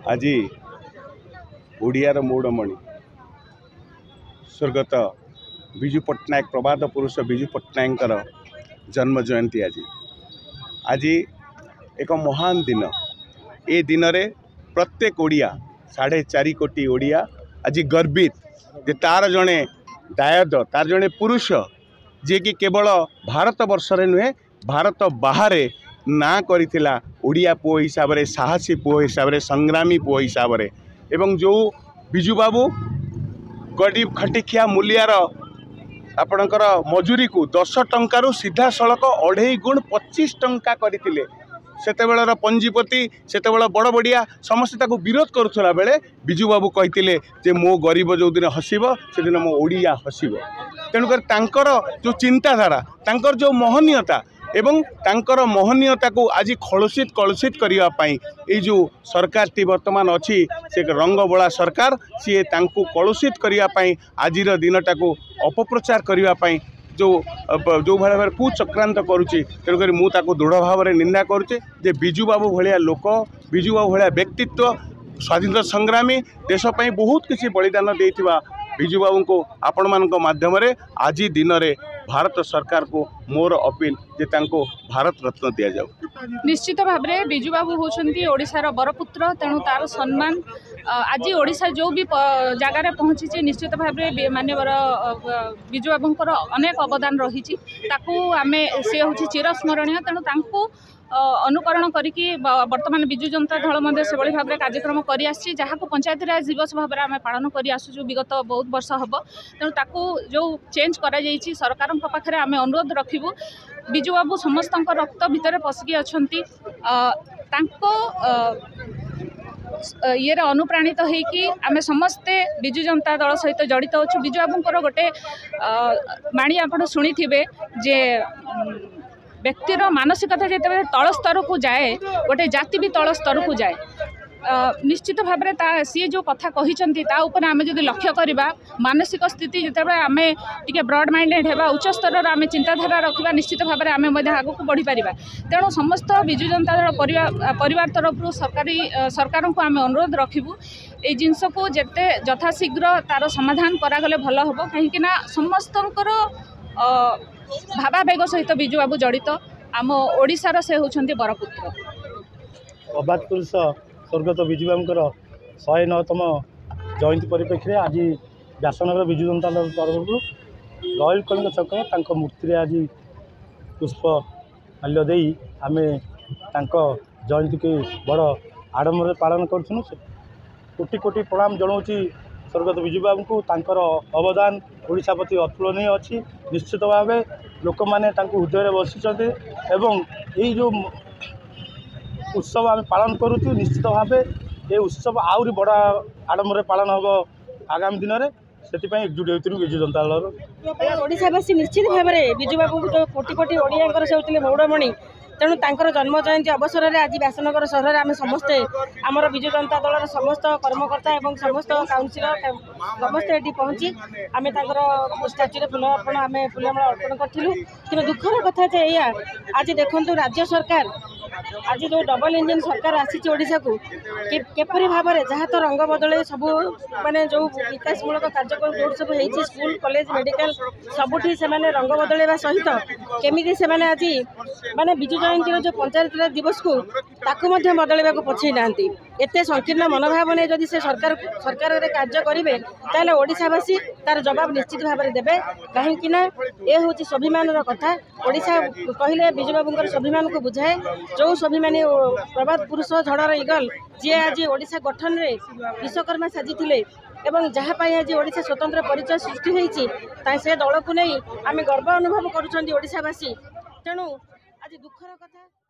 आज ओडियार मौड़मणि स्वर्गत विजु पट्टनायक प्रबाद पुरुष विजु पट्टनायक जन्म जयंती आज एक महान दिन। ए दिन रे प्रत्येक ओडिया 4.5 कोटी ओडिया आज गर्वित जे तार जड़े दायद तार जड़े पुरुष जे कि केवल भारत वर्ष नुहे भारत बाहर ना करिथिला ओडिया पुओ हिसाब रे साहसी पुओ हिसाब रे संग्रामी पुओ हिसाब रे एवं जो बिजू बाबू गरीब खटिखिया मूलियार आपणकर मजूरी को 10 टंकारु सीधा सड़क 2.5 गुण 25 टंका करथिले। सेतेबेलर पंजीपति सेतेबेल बड़ बड़िया समस्त विरोध करुला बेले बिजू बाबू कहते जे मो गरीब जो दिन हसिब से दिन मो ओडिया हसिब। तेणुकर तांकर जो चिंताधारा तांकर जो महनीयता एवं तांकर महनीयता को आज कलुषित करने ये जो सरकार टी वर्तमान अच्छी से रंग बोला सरकार सी तांको कलुषित करने आज दिनटा को अपप्रचार करने जो भाई कुचक्रांत करुच्ची। तेणुक मुझे दृढ़ भाव में निंदा करुचे जे बिजू बाबू भाया लोक बिजू बाबू भाया व्यक्तित्व स्वाधीनता संग्रामी देशपाई बहुत किसी बलिदान देइथिबा बिजू बाबू को आपण मानक माध्यम आज दिन में भारत सरकार को मोर अपील जे तांको भारत रत्न दिया जाऊ। निश्चित भाव में बिजू बाबू होचंती ओडिशार बरपुत्र तेणु तार सम्मान आज ओडिशा जो भी जगार पहुँची निश्चित भाव में मानवर बिजू बाबूंकर अनेक अवदान रही आमे सी हूँ चिरस्मरणीय तेणु तांको अनुकरण करिकी वर्तमान बिजु जनता दल से भाव में कार्यक्रम कर पंचायत राज दिवस भाव में आम पालन कर आसुचु विगत बहुत वर्ष हम। तेणु ताकू जो चेंज कर सरकार पाखे आम अनुरोध रखिबू बिजू बाबू समस्त रक्त भितर पशिकी अच्छा ये अनुप्राणित होइकी आमे समस्ते बिजु जनता दल सहित जड़ित अच्छु। बिजू बाबूंकर गोटे बाणी आप शुणी थे जे व्यक्तिर मानसिकता जिते तल स्तर को जाए गोटे जाति भी तल स्तर को जाए निश्चित भाव में सी जो कथा कही आम जो लक्ष्य करवा मानसिक स्थिति जिते आम टे ब्रॉड माइंडेड होगा उच्च स्तर आम चिंताधारा रखा निश्चित भाव में आम आग को बढ़ी पार। तेणु समस्त बिजु जनता दल परिवार तरफ सरकार को आम अनुरोध रखिबू ये जिनस को जिते यथाशीघ्र तार समाधान करागले भल हम कहीं समस्त भावावेग सहित बिजू बाबू जड़ित आम ओडिशार से होचंती बरपुत्र प्रभात पुरुष स्वर्गत बिजू बाबूर 109तम जयंती परिप्रेक्षी आज व्यासनगर बिजु जनता दल तरफ रॉयल कलिंग छक मूर्ति आज पुष्प माल्य दे आम जयंती के बड़ आडम्बर पालन करूँ। कोटि कोटि प्रणाम जनाऊँगी स्वर्गत बिजू बाबू को तांकर अवदान ओडिशा प्रति अतुलनीय अच्छी। निश्चित भाव लोक मैंने हृदय बसी एवं यही जो उत्सव आम पालन करूँ निश्चित भाव ये उत्सव आहरी बड़ आडम्बर पालन हम आगामी दिन में से एकजुट होती बिजु जनता दल ओडिशावासी निश्चित भाव में बिजू बाबू जो कोटि कोटि ओडिया से होते मौड़मणि तेणु तांकर जन्म जयंती अवसर में आज व्यासनगर सहर आम समस्ते आमर बिजु जनता दल समस्त कर्मकर्ता और समस्त काउंसिलर समस्ते ये पहुँची आम स्टाच्यू फूल अर्पण आम फूलमाला अर्पण करूँ। कि दुखर कथा या आज देखूँ राज्य सरकार आज जो डबल इंजन सरकार आसी ओडिशा को केपरी भाव में जहाँ तो रंग बदले सब माने जो विकासमूलक कार्यक्रम जो सब होती स्कूल कॉलेज मेडिकल सबुठी से रंग बदलवा सहित केमी से आज माने बिजु जयंती जो पंचायत राज दिवस को ताकू बदलवा पछई ना एत संकीर्ण मनोभाव ने जदि से सरकार कार्य करेंगे ताले ओडिशावासी तार जवाब निश्चित भाव में देवे कहीं ये हूँ स्वाभिमान कथा। ओडिशा कहले बिजू बाबूंकर स्वाभिमान को बुझाए जो स्वाभिमानी प्रभात पुरुष झड़र इगल जी आज ओडिशा गठन में विश्वकर्मा साजिले एवं जहाँपाई आज ओडिशा स्वतंत्र परिचय सृष्टि होती से दल को नहीं आम गर्व अनुभव करुँच ओडिशावासी। तेणु आज दुखर कथा।